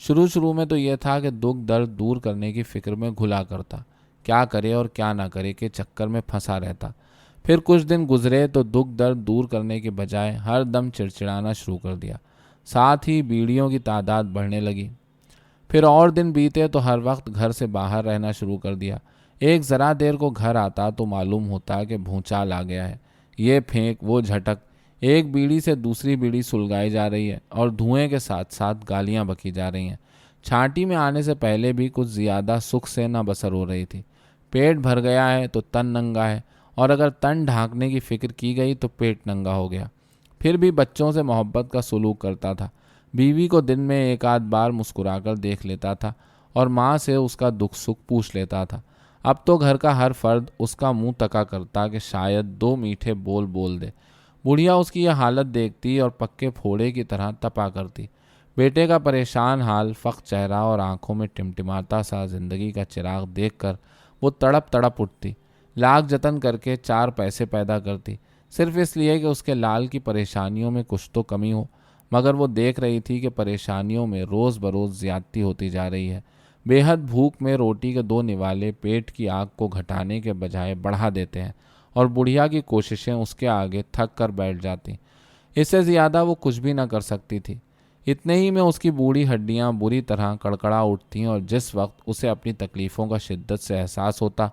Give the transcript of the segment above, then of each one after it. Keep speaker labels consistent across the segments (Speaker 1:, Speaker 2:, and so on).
Speaker 1: شروع میں تو یہ تھا کہ دکھ درد دور کرنے کی فکر میں گھلا کرتا، کیا کرے اور کیا نہ کرے کے چکر میں پھنسا رہتا۔ پھر کچھ دن گزرے تو دکھ درد دور کرنے کے بجائے ہر دم چڑچڑانا شروع کر دیا، ساتھ ہی بیڑیوں کی تعداد بڑھنے لگی۔ پھر اور دن بیتے تو ہر وقت گھر سے باہر رہنا شروع کر دیا۔ ایک ذرا دیر کو گھر آتا تو معلوم ہوتا کہ بھونچال آ گیا ہے، یہ پھینک وہ جھٹک، ایک بیڑی سے دوسری بیڑی سلگائی جا رہی ہے اور دھوئیں کے ساتھ ساتھ گالیاں بکی جا رہی ہیں۔ چھانٹی میں آنے سے پہلے بھی کچھ زیادہ سکھ سے نہ بسر ہو رہی تھی۔ پیٹ بھر گیا ہے تو تن ننگا ہے، اور اگر تن ڈھانکنے کی فکر کی گئی تو پیٹ ننگا ہو گیا۔ پھر بھی بچوں سے محبت کا سلوک کرتا تھا، بیوی کو دن میں ایک آدھ بار مسکرا کر دیکھ لیتا تھا اور ماں سے اس کا دکھ سکھ پوچھ لیتا تھا۔ اب تو گھر کا ہر فرد اس کا منہ تکا کرتا کہ شاید دو میٹھے بول دے۔ بڑھیا اس کی یہ حالت دیکھتی اور پکے پھوڑے کی طرح تپا کرتی۔ بیٹے کا پریشان حال، فخر چہرہ اور آنکھوں میں ٹمٹماتا سا زندگی کا چراغ دیکھ کر وہ تڑپ اٹھتی، لاکھ جتن کر کے 4 پیسے پیدا کرتی، صرف اس لیے کہ اس کے لال کی پریشانیوں میں کچھ تو کمی ہو، مگر وہ دیکھ رہی تھی کہ پریشانیوں میں روز بروز زیادتی ہوتی جا رہی ہے۔ بے حد بھوک میں روٹی کے 2 نوالے پیٹ کی آگ کو گھٹانے کے بجائے بڑھا دیتے ہیں، اور بڑھیا کی کوششیں اس کے آگے تھک کر بیٹھ جاتی۔ اس سے زیادہ وہ کچھ بھی نہ کر سکتی تھی۔ اتنے ہی میں اس کی بوڑھی ہڈیاں بری طرح کڑکڑا اٹھتیں، اور جس وقت اسے اپنی تکلیفوں کا شدت سے احساس ہوتا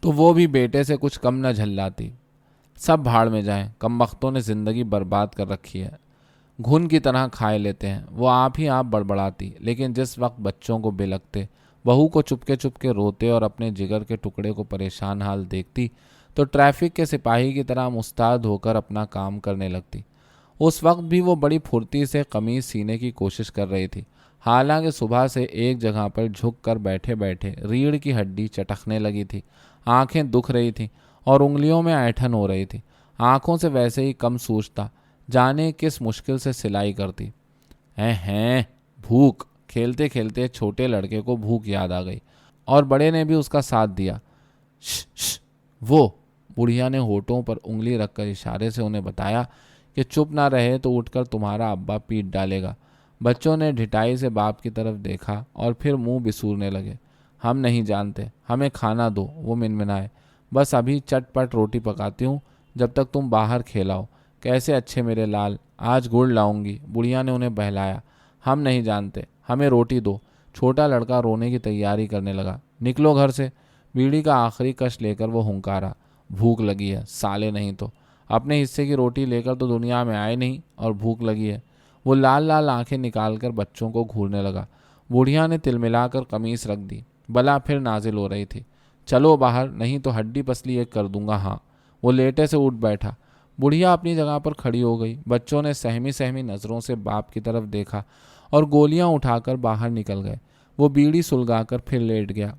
Speaker 1: تو وہ بھی بیٹے سے کچھ کم نہ جھلاتی۔ سب بھاڑ میں جائیں، کم بختوں نے زندگی برباد کر رکھی ہے، گھن کی طرح کھائے لیتے ہیں، وہ آپ ہی آپ بڑبڑاتی۔ لیکن جس وقت بچوں کو بے لگتے، بہو کو چپ کے روتے اور اپنے جگر کے ٹکڑے کو پریشان حال دیکھتی تو ٹریفک کے سپاہی کی طرح مستعد ہو کر اپنا کام کرنے لگتی۔ اس وقت بھی وہ بڑی پھرتی سے قمیص سینے کی کوشش کر رہی تھی، حالانکہ صبح سے ایک جگہ پر جھک کر بیٹھے ریڑھ کی ہڈی چٹکنے لگی تھی، آنکھیں دکھ رہی تھیں اور انگلیوں میں اینٹھن ہو رہی تھی۔ آنکھوں سے ویسے ہی کم سوجتا، جانے کس مشکل سے سلائی کرتی۔ ہیں بھوک، کھیلتے کھیلتے چھوٹے لڑکے کو بھوک یاد آ گئی، اور بڑے نے بھی اس کا ساتھ دیا۔ شش وہ بڑھیا نے ہونٹوں پر انگلی رکھ کر اشارے سے انہیں بتایا کہ چپ نہ رہے تو اٹھ کر تمہارا ابا پیٹ ڈالے گا۔ بچوں نے ڈھٹائی سے باپ کی طرف دیکھا اور پھر منہ بسورنے لگے۔ ہم نہیں جانتے، ہمیں کھانا دو، وہ منمنائے۔ بس ابھی چٹ پٹ روٹی پکاتی ہوں، جب تک تم باہر کھیلاؤ۔ کیسے اچھے میرے لال، آج گڑ لاؤں گی، بڑھیا نے انہیں بہلایا۔ ہم نہیں جانتے، ہمیں روٹی دو۔ چھوٹا لڑکا رونے کی تیاری کرنے لگا۔ نکلو گھر سے۔ بیڑی کا آخری کش لے کر وہ ہنکارا۔ بھوک لگی ہے، سالے نہیں تو اپنے حصے کی روٹی لے کر تو دنیا میں آئے نہیں، اور بھوک لگی ہے۔ وہ لال آنکھیں نکال کر بچوں کو گھورنے لگا۔ بڑھیا نے تل ملا کر قمیص رکھ دی، بلا پھر نازل ہو رہی تھی۔ چلو باہر، نہیں تو ہڈی پسلی ایک کر دوں گا۔ ہاں، وہ لیٹے سے اٹھ بیٹھا۔ بڑھیا اپنی جگہ پر کھڑی ہو گئی۔ بچوں نے سہمی نظروں سے باپ کی طرف دیکھا اور گولیاں اٹھا کر باہر نکل گئے۔ وہ بیڑی سلگا کر پھر لیٹ گیا۔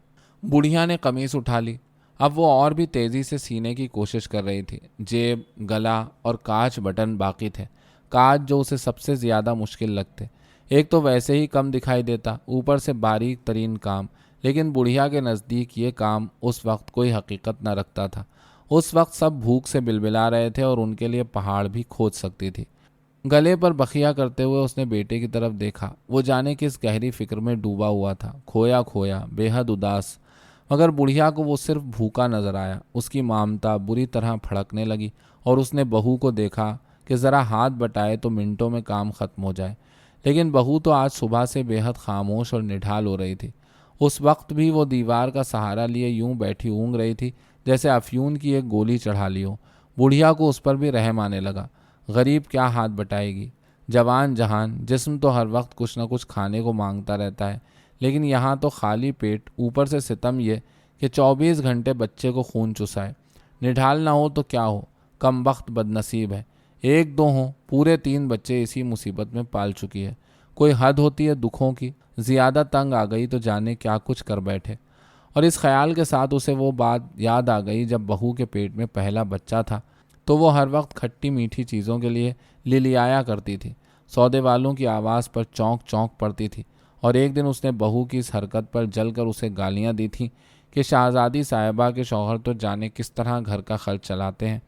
Speaker 1: بڑھیا نے قمیص اٹھا لی۔ اب وہ اور بھی تیزی سے سینے کی کوشش کر رہی تھی۔ جیب، گلا اور کاج بٹن باقی تھے، کاج جو اسے سب سے زیادہ مشکل لگتے۔ ایک تو ویسے ہی کم دکھائی دیتا، اوپر سے باریک ترین کام، لیکن بڑھیا کے نزدیک یہ کام اس وقت کوئی حقیقت نہ رکھتا تھا۔ اس وقت سب بھوک سے بلبلا رہے تھے اور ان کے لیے پہاڑ بھی کھود سکتی تھی۔ گلے پر بخیا کرتے ہوئے اس نے بیٹے کی طرف دیکھا۔ وہ جانے کس گہری فکر میں ڈوبا ہوا تھا، کھویا بے حد اداس، مگر بڑھیا کو وہ صرف بھوکا نظر آیا۔ اس کی مامتا بری طرح پھڑکنے لگی اور اس نے بہو کو دیکھا کہ ذرا ہاتھ بٹائے تو منٹوں میں کام ختم ہو جائے، لیکن بہو تو آج صبح سے بے حد خاموش اور نڈھال ہو رہی تھی۔ اس وقت بھی وہ دیوار کا سہارا لیے یوں بیٹھی اونگ رہی تھی جیسے افیون کی ایک گولی چڑھا لی ہو۔ بڑھیا کو اس پر بھی رحم آنے لگا۔ غریب کیا ہاتھ بٹائے گی، جوان جہان جسم تو ہر وقت کچھ نہ کچھ کھانے کو مانگتا رہتا ہے، لیکن یہاں تو خالی پیٹ، اوپر سے ستم یہ کہ 24 گھنٹے بچے کو خون چسائے۔ نڈھال نہ ہو تو کیا ہو، کم بخت بد نصیب ہے۔ 1 2 ہوں، پورے 3 بچے اسی مصیبت میں پال چکی ہے۔ کوئی حد ہوتی ہے دکھوں کی، زیادہ تنگ آ گئی تو جانے کیا کچھ کر بیٹھے۔ اور اس خیال کے ساتھ اسے وہ بات یاد آ گئی جب بہو کے پیٹ میں پہلا بچہ تھا تو وہ ہر وقت کھٹی میٹھی چیزوں کے لیے للیایا کرتی تھی، سودے والوں کی آواز پر چونک پڑتی تھی، اور ایک دن اس نے بہو کی اس حرکت پر جل کر اسے گالیاں دی تھیں کہ شہزادی صاحبہ کے شوہر تو جانے کس طرح گھر کا خرچ چلاتے ہیں،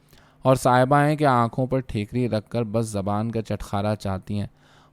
Speaker 1: اور صاحبہ ہیں کہ آنکھوں پر ٹھیکری رکھ کر بس زبان کا چٹخارا چاہتی ہیں۔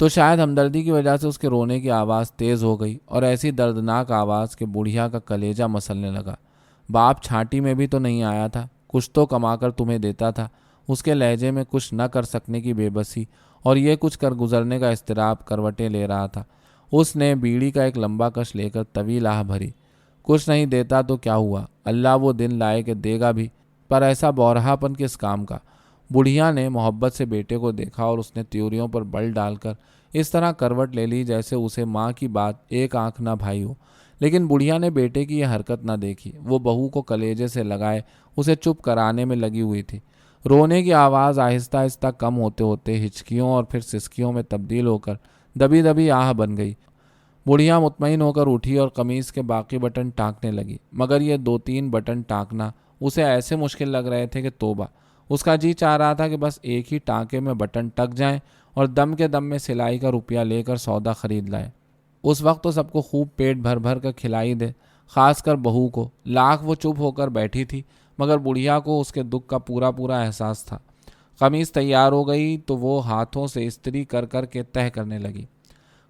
Speaker 1: تو شاید ہمدردی کی وجہ سے اس کے رونے کی آواز تیز ہو گئی اور ایسی دردناک آواز کہ بڑھیا کا کلیجہ مسلنے لگا۔ باپ چھانٹی میں بھی تو نہیں آیا تھا، کچھ تو کما کر تمہیں دیتا تھا۔ اس کے لہجے میں کچھ نہ کر سکنے کی بے بسی اور یہ کچھ کر گزرنے کا اضطراب کروٹیں لے رہا تھا۔ اس نے بیڑی کا ایک لمبا کش لے کر طویل آہ بھری۔ کچھ نہیں دیتا تو کیا ہوا، اللہ وہ دن لائے کہ دے گا بھی، پر ایسا بورہا پن کس کام کا۔ بڑھیا نے محبت سے بیٹے کو دیکھا اور اس نے تیوریوں پر بل ڈال کر اس طرح کروٹ لے لی جیسے اسے ماں کی بات ایک آنکھ نہ بھائی ہو۔ لیکن بڑھیا نے بیٹے کی یہ حرکت نہ دیکھی۔ وہ بہو کو کلیجے سے لگائے اسے چپ کرانے میں لگی ہوئی تھی۔ رونے کی آواز آہستہ آہستہ کم ہوتے ہوتے ہچکیوں اور پھر سسکیوں میں تبدیل ہو کر دبی دبی آہ بن گئی۔ بڑھیا مطمئن ہو کر اٹھی اور قمیص کے باقی بٹن ٹانکنے لگی، مگر یہ 2-3 بٹن ٹانکنا اسے ایسے مشکل لگ رہے تھے کہ توبہ۔ اس کا جی چاہ رہا تھا کہ بس ایک ہی ٹانکے میں بٹن ٹک جائیں اور دم کے دم میں سلائی کا روپیہ لے کر سودا خرید لائے۔ اس وقت تو سب کو خوب پیٹ بھر بھر کر کھلائی دے، خاص کر بہو کو۔ لاکھ وہ چپ ہو کر بیٹھی تھی، مگر بڑھیا کو اس کے دکھ کا پورا پورا احساس تھا۔ قمیص تیار ہو گئی تو وہ ہاتھوں سے استری کر کر کے تہہ کرنے لگی۔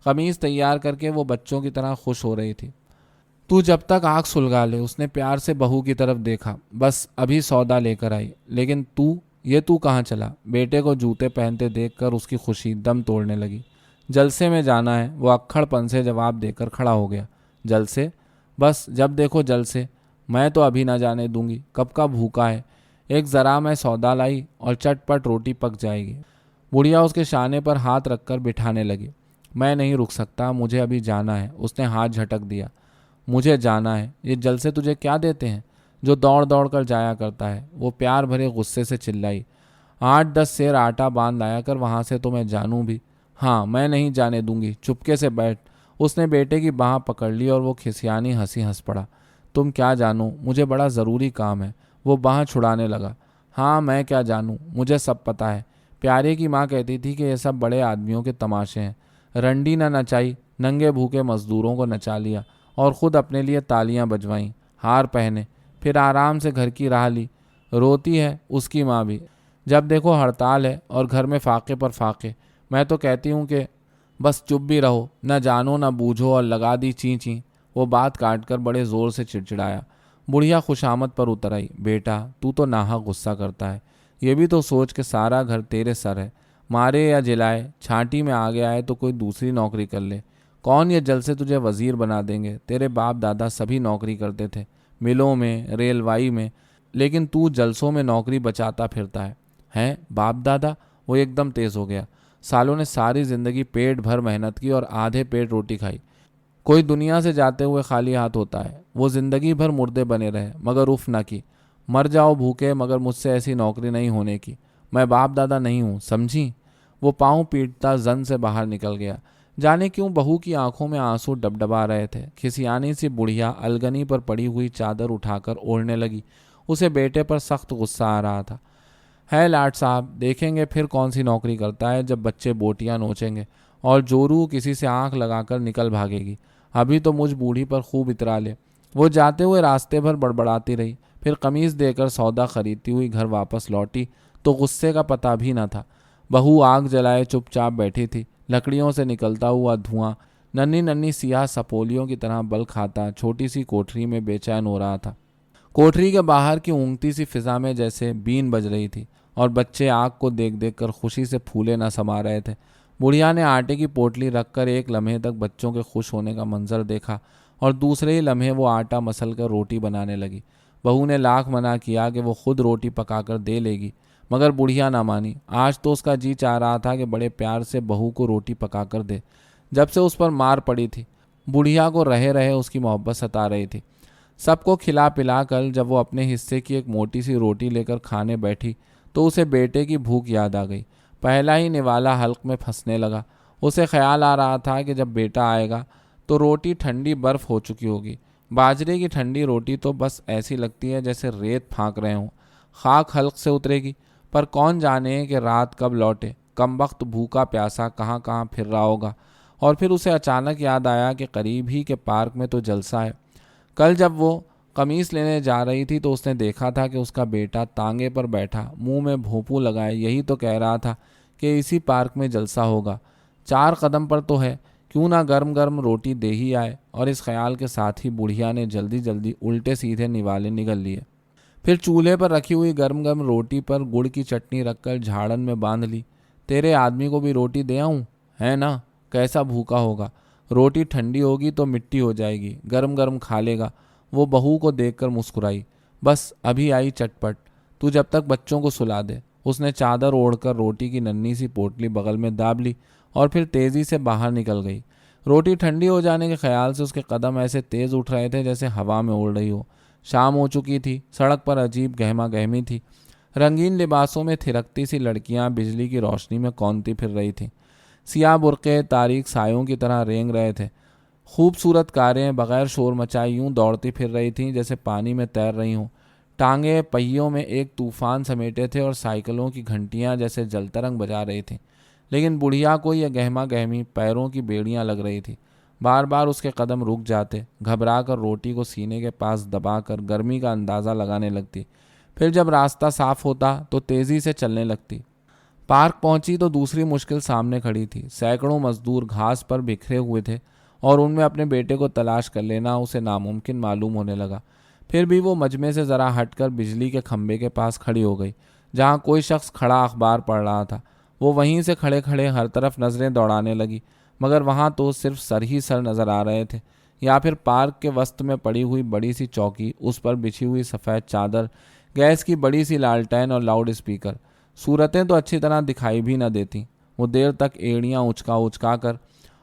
Speaker 1: قمیص تیار کر کے وہ بچوں کی طرح خوش ہو رہی تھی۔ تو جب تک آنکھ سلگا لے، اس نے پیار سے بہو کی طرف دیکھا، بس ابھی سودا لے کر آئی۔ لیکن تو کہاں چلا؟ بیٹے کو جوتے پہنتے دیکھ کر اس کی خوشی دم توڑنے لگی۔ جلسے میں جانا ہے، وہ اکھڑ پن سے جواب دے کر کھڑا ہو گیا۔ جلسے؟ بس جب دیکھو جلسے۔ میں تو ابھی نہ جانے دوں گی، کب کا بھوکا ہے۔ ایک ذرا میں سودا لائی اور چٹ پٹ روٹی پک جائے گی۔ بڑھیا اس کے شانے پر ہاتھ رکھ کر بٹھانے لگی۔ میں نہیں رک سکتا، مجھے ابھی جانا ہے۔ اس نے ہاتھ جھٹک دیا۔ مجھے جانا ہے؟ یہ جلسے تجھے کیا دیتے ہیں جو دوڑ دوڑ کر جایا کرتا ہے؟ وہ پیار بھرے غصے سے چلائی۔ 8-10 سیر آٹا باندھ لایا کر وہاں سے تو میں جانوں بھی۔ ہاں، میں نہیں جانے دوں گی، چپکے سے بیٹھ۔ اس نے بیٹے کی باہ پکڑ لی اور وہ کھسیانی ہنسی ہنس پڑا۔ تم کیا جانو، مجھے بڑا ضروری کام ہے۔ وہ باہ چھڑانے لگا۔ ہاں، میں کیا جانوں، مجھے سب پتہ ہے۔ پیارے کی ماں کہتی تھی کہ یہ سب بڑے آدمیوں کے تماشے ہیں۔ رنڈی نہ نچائی، ننگے بھوکے مزدوروں کو نچا لیا اور خود اپنے لیے تالیاں بجوائیں، ہار پہنے، پھر آرام سے گھر کی راہ لی۔ روتی ہے اس کی ماں بھی، جب دیکھو ہڑتال ہے اور گھر میں فاقے پر فاقے۔ میں تو کہتی ہوں کہ بس چپ بھی رہو، نہ جانو نہ بوجھو، اور لگا دی چیں چیں۔ وہ بات کاٹ کر بڑے زور سے چڑچڑایا۔ بڑھیا خوشامد پر اتر آئی۔ بیٹا، تو ناحق غصہ کرتا ہے۔ یہ بھی تو سوچ کہ سارا گھر تیرے سر ہے۔ مارے یا جلائے، چھانٹی میں آگے آئے تو کوئی دوسری نوکری کر لے۔ کون یہ جلسے تجھے وزیر بنا دیں گے؟ تیرے باپ دادا سبھی نوکری کرتے تھے، ملوں میں، ریلوائی میں، لیکن تو جلسوں میں نوکری بچاتا پھرتا ہے۔ ہیں باپ دادا؟ وہ ایک دم تیز ہو گیا۔ سالوں نے ساری زندگی پیٹ بھر محنت کی اور آدھے پیٹ روٹی کھائی۔ کوئی دنیا سے جاتے ہوئے خالی ہاتھ ہوتا ہے؟ وہ زندگی بھر مردے بنے رہے مگر اف نہ کی۔ مر جاؤ بھوکے مگر مجھ سے ایسی نوکری نہیں ہونے کی۔ میں باپ دادا نہیں ہوں، سمجھی؟ وہ پاؤں پیٹتا زن سے باہر نکل گیا۔ جانے کیوں بہو کی آنکھوں میں آنسو ڈبڈبا رہے تھے۔ کھسیانی سی بڑھیا الگنی پر پڑی ہوئی چادر اٹھا کر اوڑھنے لگی۔ اسے بیٹے پر سخت غصہ آ رہا تھا۔ ہے لاٹ صاحب، دیکھیں گے پھر کون سی نوکری کرتا ہے جب بچے بوٹیاں نوچیں گے اور جورو کسی سے آنکھ لگا کر نکل بھاگے گی۔ ابھی تو مجھ بوڑھی پر خوب اترا لے۔ وہ جاتے ہوئے راستے بھر بڑبڑاتی رہی، پھر قمیص دے کر سودا خریدتی ہوئی گھر واپس لوٹی تو غصے کا پتہ بھی نہ تھا۔ بہو آگ جلائے چپ چاپ بیٹھی تھی۔ لکڑیوں سے نکلتا ہوا دھواں ننھی ننھی سیاہ سپولیوں کی طرح بل کھاتا چھوٹی سی کوٹری میں بے چین ہو رہا تھا۔ کوٹری کے باہر کی اونگتی سی فضا میں جیسے بین بج رہی تھی اور بچے آگ کو دیکھ دیکھ کر خوشی سے پھولے نہ سما رہے تھے۔ بڑھیا نے آٹے کی پوٹلی رکھ کر ایک لمحے تک بچوں کے خوش ہونے کا منظر دیکھا اور دوسرے ہی لمحے وہ آٹا مسل کر روٹی بنانے لگی۔ بہو نے لاکھ منع کیا کہ وہ خود روٹی پکا کر دے لے گی، مگر بڑھیا نہ مانی۔ آج تو اس کا جی چاہ رہا تھا کہ بڑے پیار سے بہو کو روٹی پکا کر دے۔ جب سے اس پر مار پڑی تھی، بڑھیا کو رہے رہے اس کی محبت ستا رہی تھی۔ سب کو کھلا پلا کر جب وہ اپنے حصے کی ایک موٹی سی روٹی لے کر کھانے بیٹھی تو اسے بیٹے کی بھوک یاد آ گئی۔ پہلا ہی نوالا حلق میں پھنسنے لگا۔ اسے خیال آ رہا تھا کہ جب بیٹا آئے گا تو روٹی ٹھنڈی برف ہو چکی ہوگی۔ باجرے کی ٹھنڈی روٹی تو بس ایسی لگتی ہے جیسے ریت پھانک رہے ہوں۔ خاک حلق سے اترے گی، پر کون جانے کہ رات کب لوٹے۔ کم وقت بھوکا پیاسا کہاں کہاں پھر رہا ہوگا۔ اور پھر اسے اچانک یاد آیا کہ قریب ہی کے پارک میں تو جلسہ ہے۔ کل جب وہ قمیص لینے جا رہی تھی تو اس نے دیکھا تھا کہ اس کا بیٹا تانگے پر بیٹھا منہ میں بھونپو لگائے یہی تو کہہ رہا تھا کہ اسی پارک میں جلسہ ہوگا۔ 4 قدم پر تو ہے، کیوں نہ گرم گرم روٹی دے ہی آئے، اور اس خیال کے ساتھ ہی بڑھیا نے جلدی جلدی الٹے سیدھے نوالے نگل لیے۔ پھر چولہے پر رکھی ہوئی گرم گرم روٹی پر گڑ کی چٹنی رکھ کر جھاڑن میں باندھ لی۔ تیرے آدمی کو بھی روٹی دے آؤں؟ ہے نا، کیسا بھوکا ہوگا، روٹی ٹھنڈی ہوگی تو مٹی ہو جائے گی، گرم گرم کھا لے گا۔ وہ بہو کو دیکھ کر مسکرائی۔ بس ابھی آئی چٹپٹ، تو جب تک بچوں کو سلا دے۔ اس نے چادر اوڑھ کر روٹی کی ننھی سی پوٹلی بغل میں داب لی اور پھر تیزی سے باہر نکل گئی۔ روٹی ٹھنڈی ہو جانے کے خیال سے اس کے قدم ایسے تیز اٹھ رہے تھے جیسے ہوا میں اڑ رہی ہو۔ شام ہو چکی تھی، سڑک پر عجیب گہما گہمی تھی۔ رنگین لباسوں میں تھرکتی سی لڑکیاں بجلی کی روشنی میں کونتی پھر رہی تھیں۔ سیاہ برقعے تاریک سایوں کی طرح رینگ رہے تھے۔ خوبصورت کاریں بغیر شور مچائے یوں دوڑتی پھر رہی تھیں جیسے پانی میں تیر رہی ہوں۔ ٹانگیں پہیوں میں ایک طوفان سمیٹے تھے اور سائیکلوں کی گھنٹیاں جیسے جلترنگ بجا رہی تھیں۔ لیکن بڑھیا کو یہ گہما گہمی پیروں کی بیڑیاں لگ رہی تھی۔ بار بار اس کے قدم رک جاتے، گھبرا کر روٹی کو سینے کے پاس دبا کر گرمی کا اندازہ لگانے لگتی۔ پھر جب راستہ صاف ہوتا تو تیزی سے چلنے لگتی۔ پارک پہنچی تو دوسری مشکل سامنے کھڑی تھی۔ سینکڑوں مزدور گھاس پر بکھرے ہوئے تھے اور ان میں اپنے بیٹے کو تلاش کر لینا اسے ناممکن معلوم ہونے لگا۔ پھر بھی وہ مجمع سے ذرا ہٹ کر بجلی کے کھمبے کے پاس کھڑی ہو گئی جہاں کوئی شخص کھڑا اخبار پڑھ رہا تھا۔ وہ وہیں سے کھڑے کھڑے ہر طرف نظریں دوڑانے لگی، مگر وہاں تو صرف سر ہی سر نظر آ رہے تھے، یا پھر پارک کے وسط میں پڑی ہوئی بڑی سی چوکی، اس پر بچھی ہوئی سفید چادر، گیس کی بڑی سی لالٹین اور لاؤڈ اسپیکر۔ صورتیں تو اچھی طرح دکھائی بھی نہ دیتی۔ وہ دیر تک ایڑیاں اچکا اچکا کر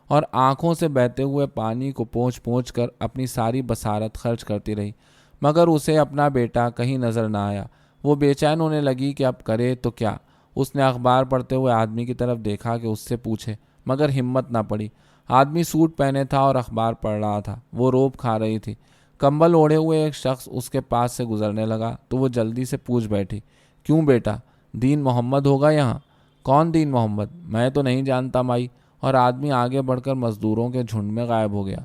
Speaker 1: اور آنکھوں سے بہتے ہوئے پانی کو پونچھ پونچھ کر اپنی ساری بصارت خرچ کرتی رہی، مگر اسے اپنا بیٹا کہیں نظر نہ آیا۔ وہ بے چین ہونے لگی کہ اب کرے تو کیا۔ اس نے اخبار پڑھتے ہوئے آدمی کی طرف دیکھا کہ اس سے پوچھے، مگر ہمت نہ پڑی۔ آدمی سوٹ پہنے تھا اور اخبار پڑھ رہا تھا۔ وہ روب کھا رہی تھی۔ کمبل اوڑھے ہوئے ایک شخص اس کے پاس سے گزرنے لگا تو وہ جلدی سے پوچھ بیٹھی، کیوں بیٹا، دین محمد ہوگا یہاں؟ کون دین محمد؟ میں تو نہیں جانتا مائی۔ اور آدمی آگے بڑھ کر مزدوروں کے جھنڈ میں غائب ہو گیا۔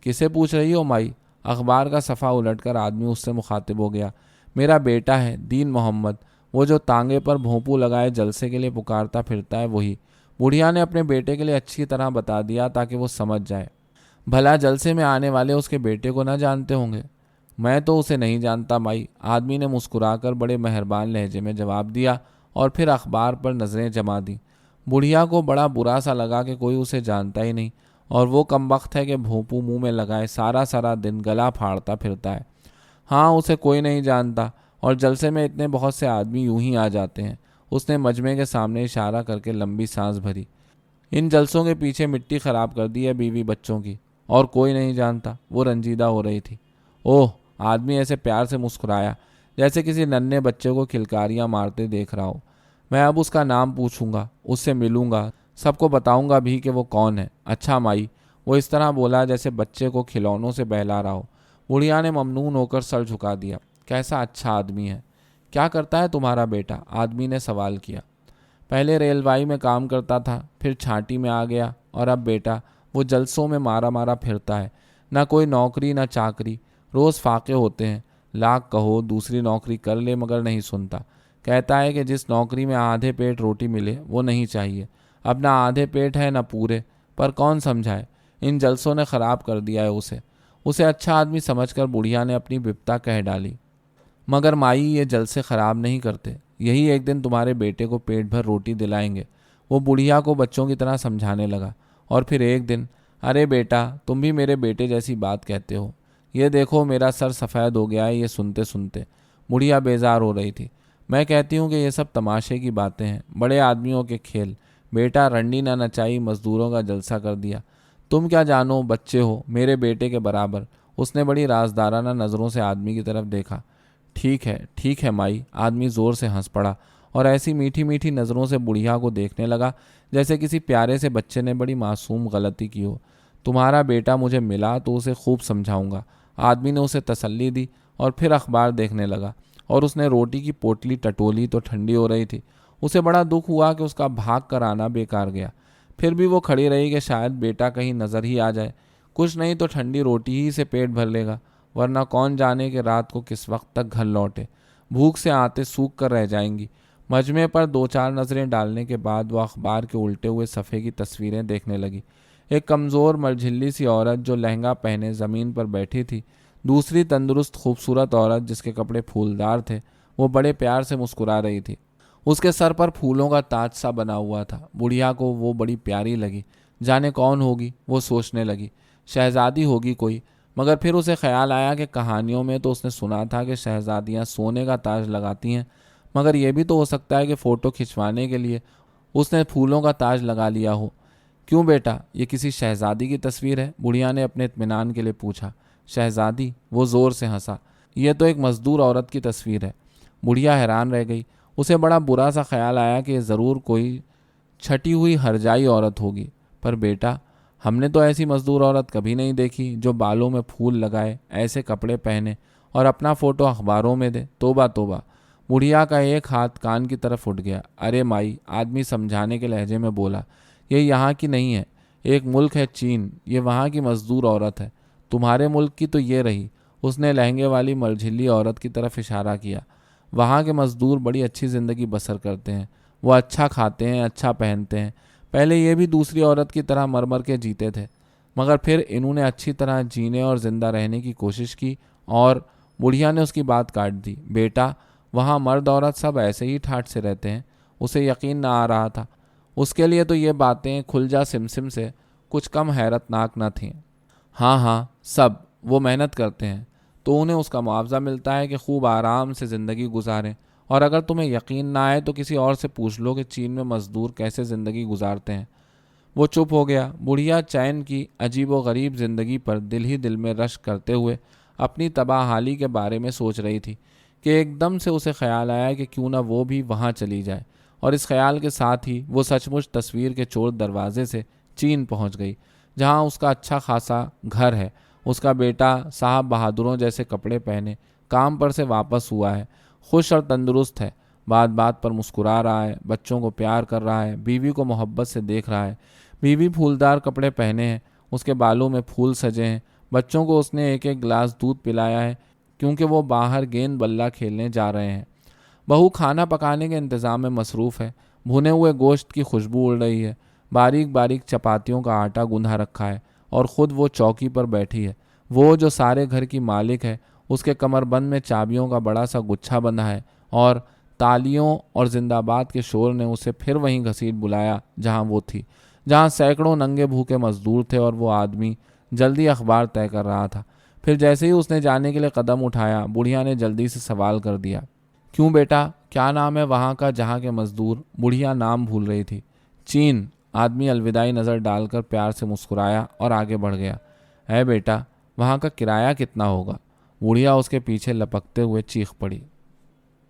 Speaker 1: کسے پوچھ رہی ہو مائی؟ اخبار کا صفحہ الٹ کر آدمی اس سے مخاطب ہو گیا، میرا بیٹا ہے دین محمد، وہ جو تانگے پر بھونپو لگائے جلسے کے لیے پکارتا پھرتا ہے وہی۔ بڑھیا نے اپنے بیٹے کے لیے اچھی طرح بتا دیا تاکہ وہ سمجھ جائے۔ بھلا جلسے میں آنے والے اس کے بیٹے کو نہ جانتے ہوں گے؟ میں تو اسے نہیں جانتا مائی، آدمی نے مسکرا کر بڑے مہربان لہجے میں جواب دیا اور پھر اخبار پر نظریں جما دیں۔ بڑھیا کو بڑا برا سا لگا کہ کوئی اسے جانتا ہی نہیں، اور وہ کمبخت ہے کہ بھونپو منہ میں لگائے سارا دن گلا پھاڑتا پھرتا ہے۔ ہاں، اسے کوئی نہیں جانتا، اور جلسے میں اتنے بہت سے آدمی یوں ہی آ جاتے ہیں۔ اس نے مجمع کے سامنے اشارہ کر کے لمبی سانس بھری۔ ان جلسوں کے پیچھے مٹی خراب کر دی ہے بیوی بچوں کی، اور کوئی نہیں جانتا۔ وہ رنجیدہ ہو رہی تھی۔ اوہ، آدمی ایسے پیار سے مسکرایا جیسے کسی ننھے بچے کو کھلکاریاں مارتے دیکھ رہا ہو۔ میں اب اس کا نام پوچھوں گا، اس سے ملوں گا، سب کو بتاؤں گا بھی کہ وہ کون ہے۔ اچھا مائی، وہ اس طرح بولا جیسے بچے کو کھلونوں سے بہلا رہا ہو۔ بڑھیا نے ممنون ہو کر سر جھکا دیا۔ کیسا اچھا آدمی ہے۔ کیا کرتا ہے تمہارا بیٹا؟ آدمی نے سوال کیا۔ پہلے ریلوائی میں کام کرتا تھا، پھر چھانٹی میں آ گیا، اور اب بیٹا وہ جلسوں میں مارا پھرتا ہے۔ نہ کوئی نوکری نہ چاکری، روز فاقے ہوتے ہیں۔ لاکھ کہو دوسری نوکری کر لے مگر نہیں سنتا۔ کہتا ہے کہ جس نوکری میں آدھے پیٹ روٹی ملے وہ نہیں چاہیے۔ اب نہ آدھے پیٹ ہے نہ پورے، پر کون سمجھائے؟ ان جلسوں نے خراب کر دیا ہے اسے اچھا آدمی سمجھ کر بڑھیا نے اپنی بپتا کہہ ڈالی۔ مگر مائی، یہ جلسے خراب نہیں کرتے، یہی ایک دن تمہارے بیٹے کو پیٹ بھر روٹی دلائیں گے۔ وہ بڑھیا کو بچوں کی طرح سمجھانے لگا۔ اور پھر ایک دن، ارے بیٹا، تم بھی میرے بیٹے جیسی بات کہتے ہو۔ یہ دیکھو میرا سر سفید ہو گیا ہے یہ سنتے سنتے۔ بڑھیا بیزار ہو رہی تھی۔ میں کہتی ہوں کہ یہ سب تماشے کی باتیں ہیں، بڑے آدمیوں کے کھیل۔ بیٹا رنڈی نہ نچائی مزدوروں کا جلسہ کر دیا۔ تم کیا جانو، بچے ہو میرے بیٹے کے برابر۔ اس نے بڑی رازدارانہ نظروں سے آدمی کی طرف دیکھا۔ ٹھیک ہے مائی، آدمی زور سے ہنس پڑا اور ایسی میٹھی میٹھی نظروں سے بڑھیا کو دیکھنے لگا جیسے کسی پیارے سے بچے نے بڑی معصوم غلطی کی ہو۔ تمہارا بیٹا مجھے ملا تو اسے خوب سمجھاؤں گا۔ آدمی نے اسے تسلی دی اور پھر اخبار دیکھنے لگا، اور اس نے روٹی کی پوٹلی ٹٹولی تو ٹھنڈی ہو رہی تھی۔ اسے بڑا دکھ ہوا کہ اس کا بھاگ کر آنا بیکار گیا۔ پھر بھی وہ کھڑی رہی کہ شاید بیٹا کہیں نظر ہی آ جائے، کچھ نہیں تو ٹھنڈی روٹی ہی سے پیٹ بھر لے گا، ورنہ کون جانے کہ رات کو کس وقت تک گھر لوٹے۔ بھوک سے آتے سوکھ کر رہ جائیں گی۔ مجمع پر 2-4 نظریں ڈالنے کے بعد وہ اخبار کے الٹے ہوئے صفحے کی تصویریں دیکھنے لگی۔ ایک کمزور مرجھلی سی عورت جو لہنگا پہنے زمین پر بیٹھی تھی، دوسری تندرست خوبصورت عورت جس کے کپڑے پھولدار تھے، وہ بڑے پیار سے مسکرا رہی تھی۔ اس کے سر پر پھولوں کا تاج سا بنا ہوا تھا۔ بڑھیا کو وہ بڑی پیاری لگی۔ جانے کون ہوگی، وہ سوچنے لگی۔ شہزادی ہوگی کوئی، مگر پھر اسے خیال آیا کہ کہانیوں میں تو اس نے سنا تھا کہ شہزادیاں سونے کا تاج لگاتی ہیں، مگر یہ بھی تو ہو سکتا ہے کہ فوٹو کھنچوانے کے لیے اس نے پھولوں کا تاج لگا لیا ہو۔ کیوں بیٹا، یہ کسی شہزادی کی تصویر ہے؟ بڑھیا نے اپنے اطمینان کے لیے پوچھا۔ شہزادی؟ وہ زور سے ہنسا۔ یہ تو ایک مزدور عورت کی تصویر ہے۔ بڑھیا حیران رہ گئی۔ اسے بڑا برا سا خیال آیا کہ یہ ضرور کوئی چھٹی ہوئی ہرجائی عورت ہوگی۔ پر بیٹا، ہم نے تو ایسی مزدور عورت کبھی نہیں دیکھی جو بالوں میں پھول لگائے، ایسے کپڑے پہنے اور اپنا فوٹو اخباروں میں دے۔ توبہ توبہ۔ بڑھیا کا ایک ہاتھ کان کی طرف اٹھ گیا۔ ارے مائی، آدمی سمجھانے کے لہجے میں بولا، یہ یہاں کی نہیں ہے، ایک ملک ہے چین، یہ وہاں کی مزدور عورت ہے۔ تمہارے ملک کی تو یہ رہی۔ اس نے لہنگے والی مرجھلی عورت کی طرف اشارہ کیا۔ وہاں کے مزدور بڑی اچھی زندگی بسر کرتے ہیں، وہ اچھا کھاتے ہیں، اچھا پہنتے ہیں۔ پہلے یہ بھی دوسری عورت کی طرح مر مر کے جیتے تھے، مگر پھر انہوں نے اچھی طرح جینے اور زندہ رہنے کی کوشش کی۔ اور بڑھیا نے اس کی بات کاٹ دی۔ بیٹا، وہاں مرد عورت سب ایسے ہی ٹھاٹھ سے رہتے ہیں۔ اسے یقین نہ آ رہا تھا۔ اس کے لیے تو یہ باتیں کھل جا سمسم سے کچھ کم حیرت ناک نہ تھیں۔ ہاں ہاں، سب وہ محنت کرتے ہیں تو انہیں اس کا معاوضہ ملتا ہے کہ خوب آرام سے زندگی گزاریں، اور اگر تمہیں یقین نہ آئے تو کسی اور سے پوچھ لو کہ چین میں مزدور کیسے زندگی گزارتے ہیں۔ وہ چپ ہو گیا۔ بڑھیا چین کی عجیب و غریب زندگی پر دل ہی دل میں رشک کرتے ہوئے اپنی تباہ حالی کے بارے میں سوچ رہی تھی کہ ایک دم سے اسے خیال آیا کہ کیوں نہ وہ بھی وہاں چلی جائے، اور اس خیال کے ساتھ ہی وہ سچ مچ تصویر کے چور دروازے سے چین پہنچ گئی، جہاں اس کا اچھا خاصا گھر ہے۔ اس کا بیٹا صاحب بہادروں جیسے کپڑے پہنے کام پر سے واپس ہوا ہے، خوش اور تندرست ہے، بات بات پر مسکرا رہا ہے، بچوں کو پیار کر رہا ہے، بیوی کو محبت سے دیکھ رہا ہے۔ بیوی پھولدار کپڑے پہنے ہیں، اس کے بالوں میں پھول سجے ہیں۔ بچوں کو اس نے ایک ایک گلاس دودھ پلایا ہے کیونکہ وہ باہر گیند بلہ کھیلنے جا رہے ہیں۔ بہو کھانا پکانے کے انتظام میں مصروف ہے۔ بھنے ہوئے گوشت کی خوشبو اڑ رہی ہے، باریک باریک چپاتیوں کا آٹا گوندھا رکھا ہے، اور خود وہ چوکی پر بیٹھی ہے۔ وہ جو سارے گھر کی مالک ہے، اس کے کمر بند میں چابیوں کا بڑا سا گچھا بندھا ہے، اور تالیوں اور زندہ باد کے شور نے اسے پھر وہیں گھسیٹ بلایا جہاں وہ تھی، جہاں سینکڑوں ننگے بھوکے مزدور تھے اور وہ آدمی جلدی اخبار طے کر رہا تھا۔ پھر جیسے ہی اس نے جانے کے لیے قدم اٹھایا، بڑھیا نے جلدی سے سوال کر دیا، کیوں بیٹا، کیا نام ہے وہاں کا جہاں کے مزدور؟ بڑھیا نام بھول رہی تھی۔ چین۔ آدمی الوداعی نظر ڈال کر پیار سے مسکرایا اور آگے بڑھ گیا۔ اے بیٹا، وہاں کا کرایہ کتنا ہوگا؟ بڑھیا اس کے پیچھے لپکتے ہوئے چیخ پڑی۔